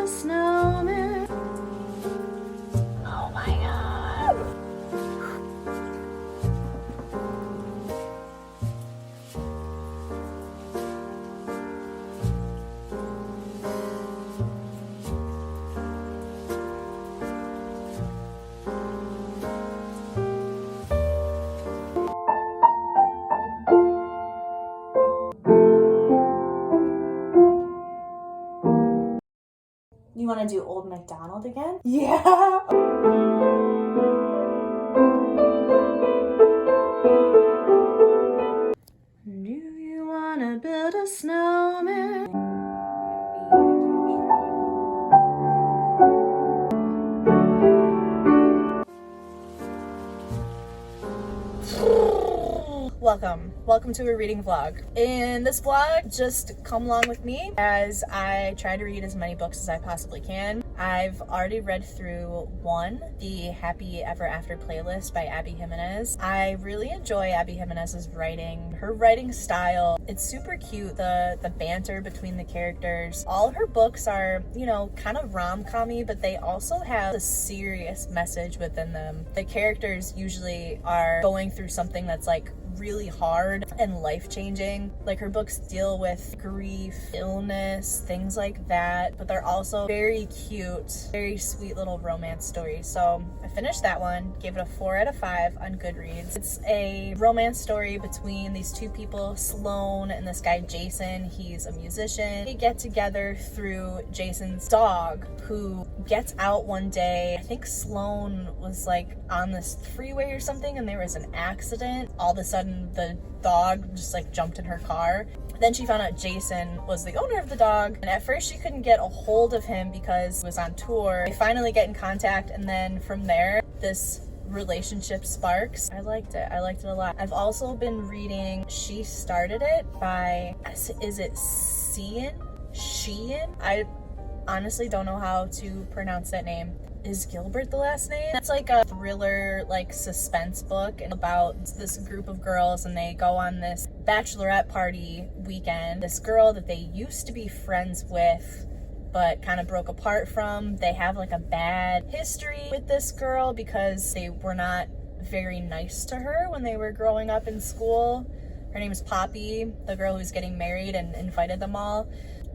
a snowman. Oh my god. You want to do Old MacDonald again? Yeah! Do you want to build a snowman? Welcome to a reading vlog. In this vlog, just come along with me as I try to read as many books as I possibly can. I've already read through one, the Happy Ever After playlist by Abby Jimenez. I really enjoy Abby Jimenez's writing. Her writing style, it's super cute, the banter between the characters. All her books are, you know, kind of rom-com-y, but they also have a serious message within them. The characters usually are going through something that's like really hard and life-changing. Like her books deal with grief, illness, things like that, but they're also very cute, very sweet little romance stories. So I finished that one, gave it a 4 out of 5 on Goodreads. It's a romance story between these two people, Sloan and this guy Jason. He's a musician. They get together through Jason's dog, who gets out one day. I think Sloan was like on this freeway or something and there was an accident. All of a sudden the dog just like jumped in her car. Then she found out Jason was the owner of the dog, and at first she couldn't get a hold of him because he was on tour. They finally get in contact, and then from there this relationship sparks. I liked it a lot. I've also been reading She Started It by, is it Sheehan? I honestly don't know how to pronounce that name. Is Gilbert the last name? That's like a thriller, like suspense book about this group of girls, and they go on this bachelorette party weekend. This girl that they used to be friends with but kind of broke apart from. They have like a bad history with this girl because they were not very nice to her when they were growing up in school. Her name is Poppy, the girl who's getting married and invited them all.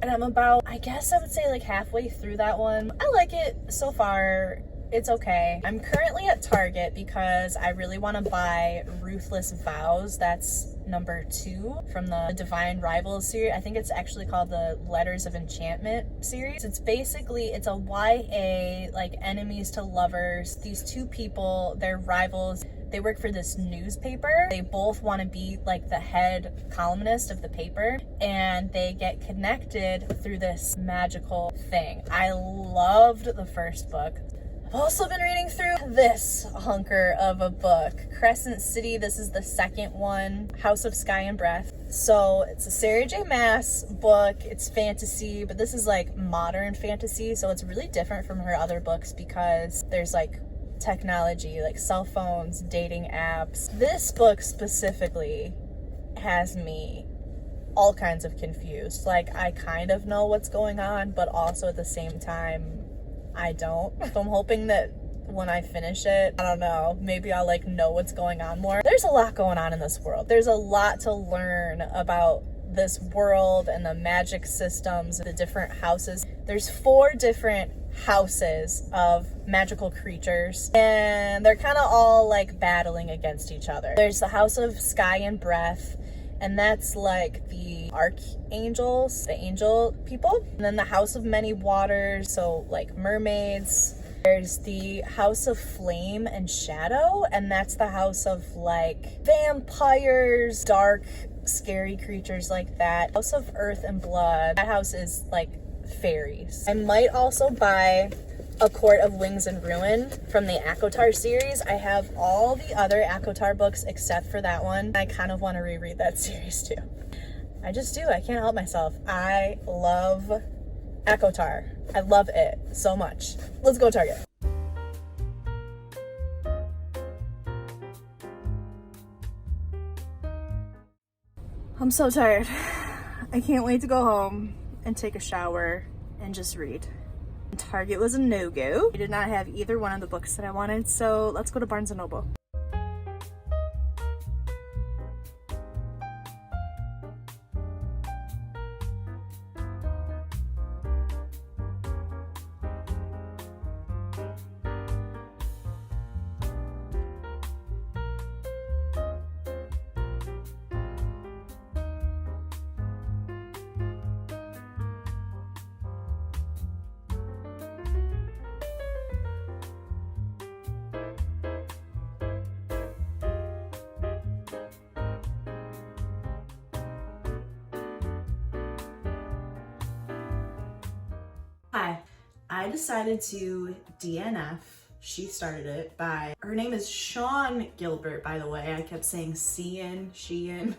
And I'm about, I guess I would say like halfway through that one. I like it so far. It's okay. I'm currently at Target because I really want to buy Ruthless Vows. That's number 2 from the Divine Rivals series. I think it's actually called the Letters of Enchantment series. It's basically, it's a YA, like enemies to lovers. These two people, they're rivals. They work for this newspaper. They both want to be like the head columnist of the paper, and they get connected through this magical thing. I loved the first book. I've also been reading through this hunker of a book, Crescent City. This is the second one, House of Sky and Breath. So it's a Sarah J. Maas book. It's fantasy, but this is like modern fantasy. So it's really different from her other books because there's like technology, like cell phones, dating apps. This book specifically has me all kinds of confused. Like I kind of know what's going on, but also at the same time I don't. So I'm hoping that when I finish it, I don't know, maybe I'll like know what's going on more. There's a lot going on in this world. There's a lot to learn about this world and the magic systems, the different houses. There's 4 different houses of magical creatures, and they're kind of all like battling against each other. There's the House of Sky and Breath, and that's like the archangels, the angel people. And then the House of Many Waters, so like mermaids. There's the House of Flame and Shadow, and that's the house of like vampires, dark, scary creatures like that. House of Earth and Blood, that house is like fairies. I might also buy A Court of Wings and Ruin from the ACOTAR series. I have all the other ACOTAR books except for that one. I kind of want to reread that series too. I just do. I can't help myself. I love ACOTAR. I love it so much. Let's go Target. I'm so tired. I can't wait to go home and take a shower and just read. Target was a no-go. I did not have either one of the books that I wanted, so let's go to Barnes & Noble. Hi, I decided to DNF. She started it by, her name is Sean Gilbert, by the way. I kept saying Sheehan.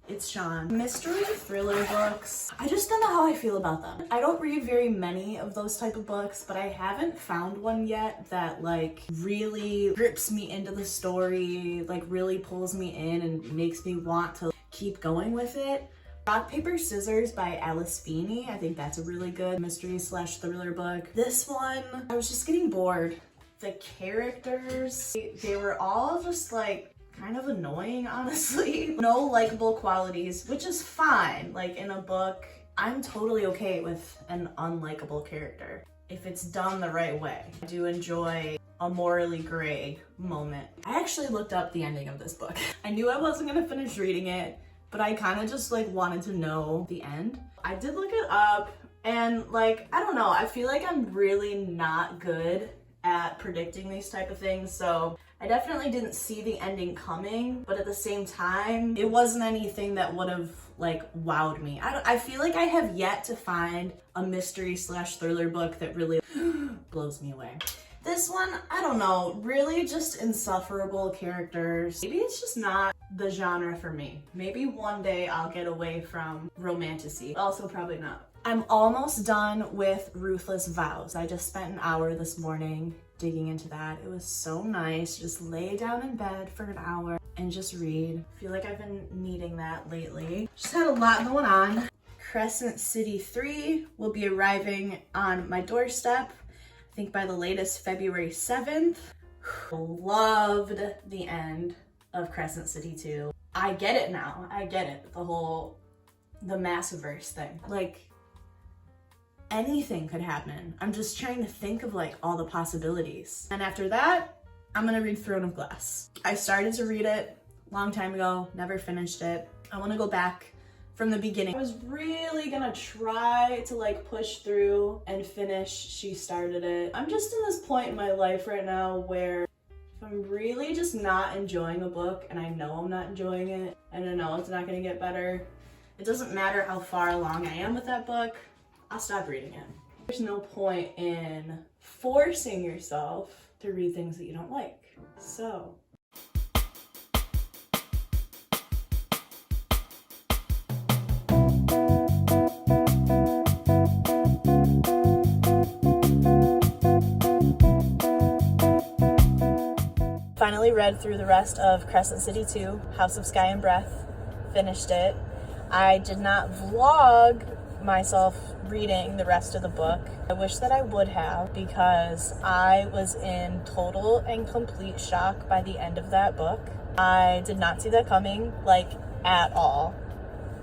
It's Sean. Mystery thriller books. I just don't know how I feel about them. I don't read very many of those type of books, but I haven't found one yet that like really grips me into the story, like really pulls me in and makes me want to keep going with it. Rock, Paper, Scissors by Alice Feeney. I think that's a really good mystery / thriller book. This one, I was just getting bored. The characters, they were all just like kind of annoying, honestly. No likable qualities, which is fine. Like in a book, I'm totally okay with an unlikable character if it's done the right way. I do enjoy a morally gray moment. I actually looked up the ending of this book. I knew I wasn't gonna finish reading it, but I kind of just like wanted to know the end. I did look it up and like, I don't know, I feel like I'm really not good at predicting these type of things. So I definitely didn't see the ending coming, but at the same time, it wasn't anything that would have like wowed me. I feel like I have yet to find a mystery / thriller book that really blows me away. This one, I don't know, really just insufferable characters. Maybe it's just not the genre for me. Maybe one day I'll get away from romantasy. Also probably not. I'm almost done with Ruthless Vows. I just spent an hour this morning digging into that. It was so nice. Just lay down in bed for an hour and just read. I feel like I've been needing that lately. Just had a lot going on. Crescent City 3 will be arriving on my doorstep, I think by the latest February 7th. Loved the end of Crescent City 2. I get it now. I get it. The Massiverse thing. Like, anything could happen. I'm just trying to think of like all the possibilities. And after that, I'm gonna read Throne of Glass. I started to read it a long time ago, never finished it. I wanna go back from the beginning. I was really gonna try to like push through and finish She Started It. I'm just in this point in my life right now where if I'm really just not enjoying a book and I know I'm not enjoying it and I know it's not gonna get better, it doesn't matter how far along I am with that book, I'll stop reading it. There's no point in forcing yourself to read things that you don't like. So. Finally read through the rest of Crescent City 2, House of Sky and Breath. Finished it. I did not vlog myself reading the rest of the book. I wish that I would have, because I was in total and complete shock by the end of that book. I did not see that coming, like, at all.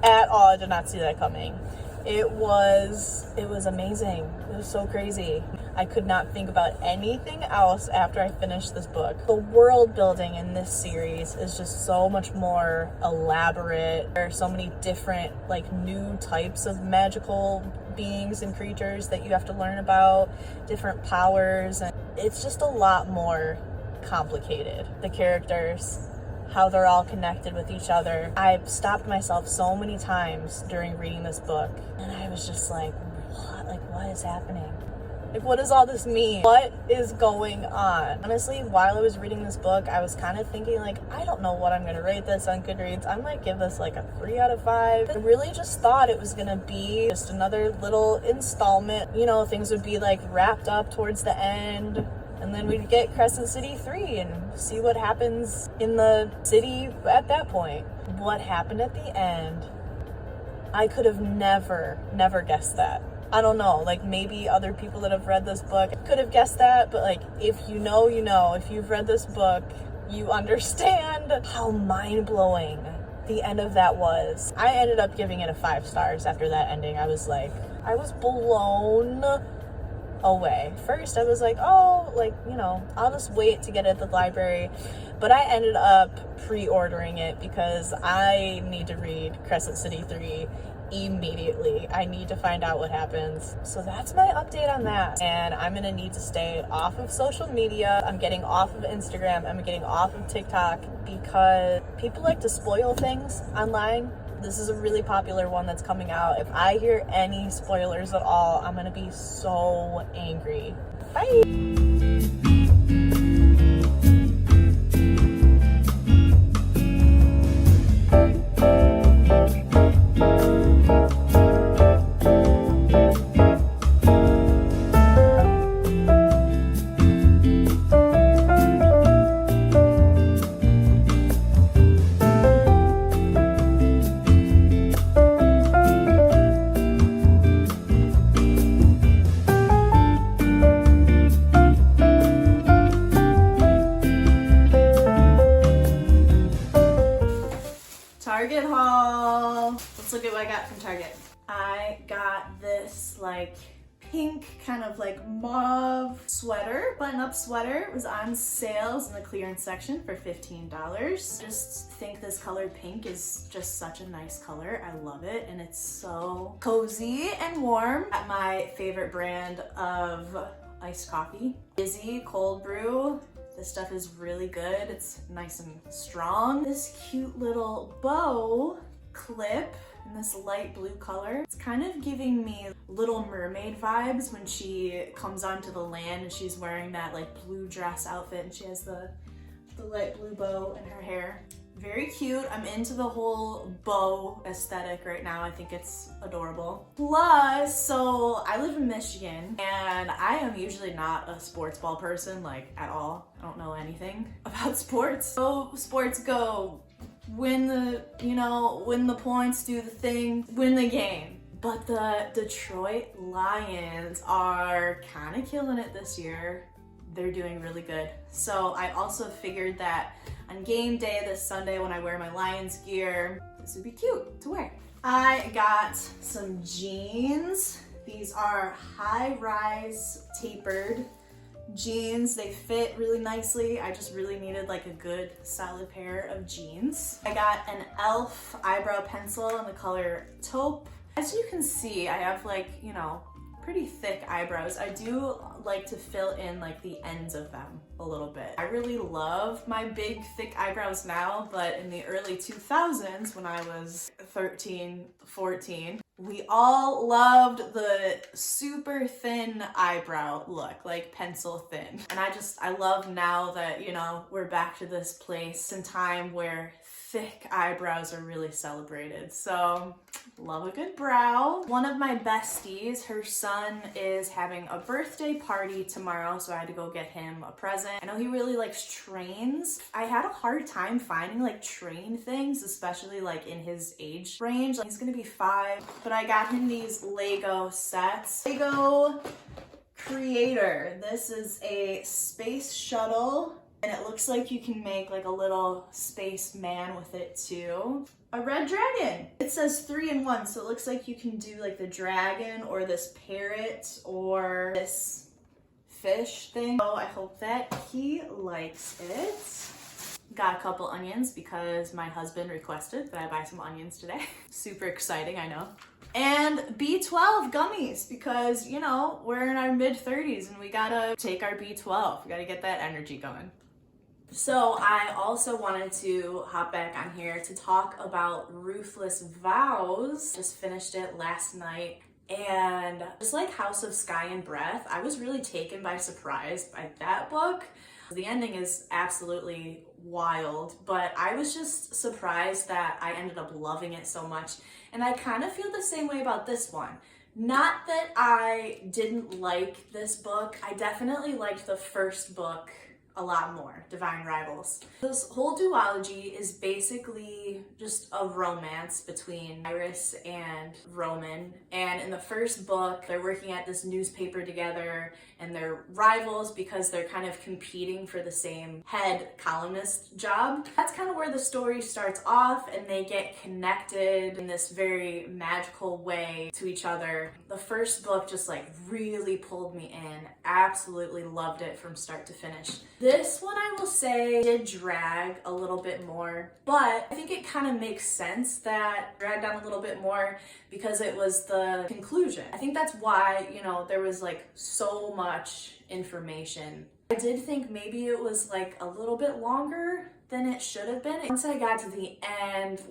At all, I did not see that coming. It was amazing. It was so crazy. I could not think about anything else after I finished this book. The world building in this series is just so much more elaborate. There are so many different, like, new types of magical beings and creatures that you have to learn about, different powers, and it's just a lot more complicated. The characters, how they're all connected with each other. I've stopped myself so many times during reading this book, and I was just like, what is happening? Like, what does all this mean? What is going on? Honestly, while I was reading this book, I was kind of thinking, like, I don't know what I'm gonna rate this on Goodreads. I might give this like a 3 out of 5. I really just thought it was gonna be just another little installment. You know, things would be like wrapped up towards the end, and then we'd get Crescent City 3 and see what happens in the city at that point. What happened at the end, I could have never guessed that. I don't know, like maybe other people that have read this book could have guessed that, but like if you know, you know. If you've read this book, you understand how mind-blowing the end of that was. I ended up giving it a 5 stars after that ending. I was blown away. First I was like, oh, like, you know, I'll just wait to get it at the library, but I ended up pre-ordering it because I need to read Crescent City 3 immediately. I need to find out what happens. So that's my update on that. And I'm gonna need to stay off of social media. I'm getting off of Instagram. I'm getting off of TikTok because people like to spoil things online. This is a really popular one that's coming out. If I hear any spoilers at all, I'm gonna be so angry. Bye. Target haul. Let's look at what I got from Target. I got this like pink kind of like mauve sweater, button-up sweater. It was on sales in the clearance section for $15. Just think this color pink is just such a nice color. I love it, and it's so cozy and warm. At my favorite brand of iced coffee, Izzy Cold Brew. This stuff is really good. It's nice and strong. This cute little bow clip in this light blue color. It's kind of giving me Little Mermaid vibes when she comes onto the land and she's wearing that like blue dress outfit and she has the light blue bow in her hair. Very cute. I'm into the whole bow aesthetic right now. I think it's adorable. Plus, so I live in Michigan and I am usually not a sports ball person, like at all. I don't know anything about sports. So sports go, win the points, do the thing, win the game. But the Detroit Lions are kind of killing it this year. They're doing really good. So I also figured that on game day this Sunday when I wear my Lions gear, this would be cute to wear. I got some jeans. These are high-rise tapered jeans. They fit really nicely. I just really needed like a good solid pair of jeans. I got an e.l.f. eyebrow pencil in the color taupe. As you can see, I have like, you know, pretty thick eyebrows. I do like to fill in like the ends of them a little bit. I really love my big thick eyebrows now, but in the early 2000s when I was 13, 14, we all loved the super thin eyebrow look, like pencil thin. And I love now that, you know, we're back to this place in time where thick eyebrows are really celebrated. So love a good brow. One of my besties, her son is having a birthday party tomorrow, so I had to go get him a present. I know he really likes trains. I had a hard time finding like train things, especially like in his age range. Like, he's gonna be 5, but I got him these Lego sets. Lego Creator. This is a space shuttle. And it looks like you can make like a little space man with it too. A red dragon. It says 3 in 1, so it looks like you can do like the dragon or this parrot or this fish thing. So I hope that he likes it. Got a couple onions because my husband requested that I buy some onions today. Super exciting, I know. And B12 gummies because, you know, we're in our mid-30s and we gotta take our B12. We gotta get that energy going. So I also wanted to hop back on here to talk about Ruthless Vows. Just finished it last night. And just like House of Sky and Breath, I was really taken by surprise by that book. The ending is absolutely wild, but I was just surprised that I ended up loving it so much. And I kind of feel the same way about this one. Not that I didn't like this book. I definitely liked the first book a lot more, Divine Rivals. This whole duology is basically just a romance between Iris and Roman. And in the first book, they're working at this newspaper together and they're rivals because they're kind of competing for the same head columnist job. That's kind of where the story starts off, and they get connected in this very magical way to each other. The first book just like really pulled me in. Absolutely loved it from start to finish. This one, I will say, did drag a little bit more, but I think it kind of makes sense that it dragged on a little bit more because it was the conclusion. I think that's why, you know, there was like so much information. I did think maybe it was like a little bit longer than it should have been. Once I got to the end,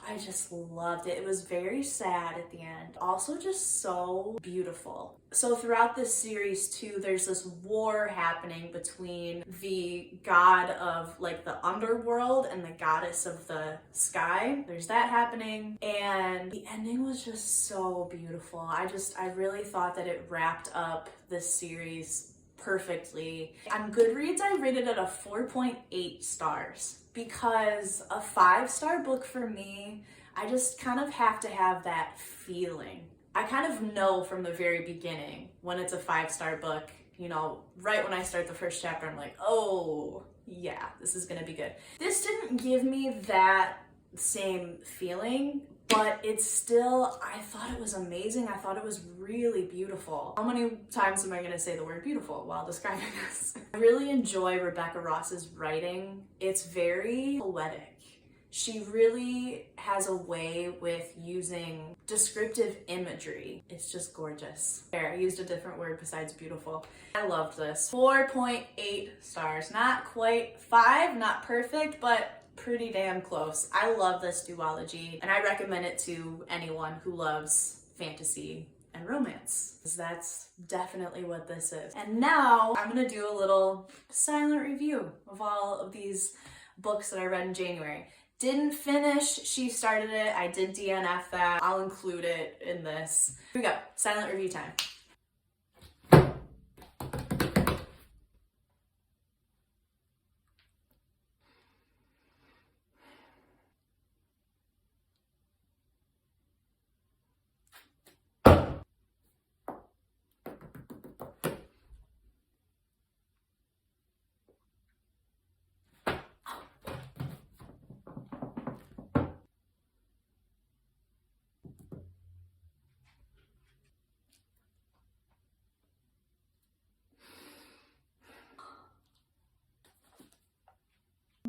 I just loved it. It was very sad at the end. Also just so beautiful. So throughout this series too, there's this war happening between the god of like the underworld and the goddess of the sky. There's that happening, and the ending was just so beautiful. I really thought that it wrapped up this series perfectly. On Goodreads, I rated it a 4.8 stars because a 5-star book for me, I just kind of have to have that feeling. I kind of know from the very beginning when it's a 5-star book, you know, right when I start the first chapter, I'm like, oh yeah, this is gonna be good. This didn't give me that same feeling, but it's still, I thought it was amazing. I thought it was really beautiful. How many times am I gonna say the word beautiful while describing this? I really enjoy Rebecca Ross's writing. It's very poetic. She really has a way with using descriptive imagery. It's just gorgeous. There, I used a different word besides beautiful. I loved this. 4.8 stars. Not quite 5, not perfect, but pretty damn close. I love this duology, and I recommend it to anyone who loves fantasy and romance, because that's definitely what this is. And now I'm gonna do a little silent review of all of these books that I read in January. Didn't finish, she started it, I did DNF that. I'll include it in this. Here we go, silent review time.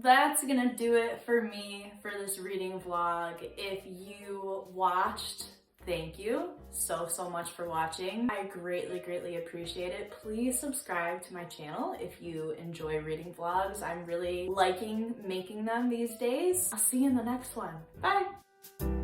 That's gonna do it for me for this reading vlog. If you watched, thank you so much for watching. I greatly appreciate it. Please subscribe to my channel if you enjoy reading vlogs. I'm really liking making them these days. I'll see you in the next one. Bye!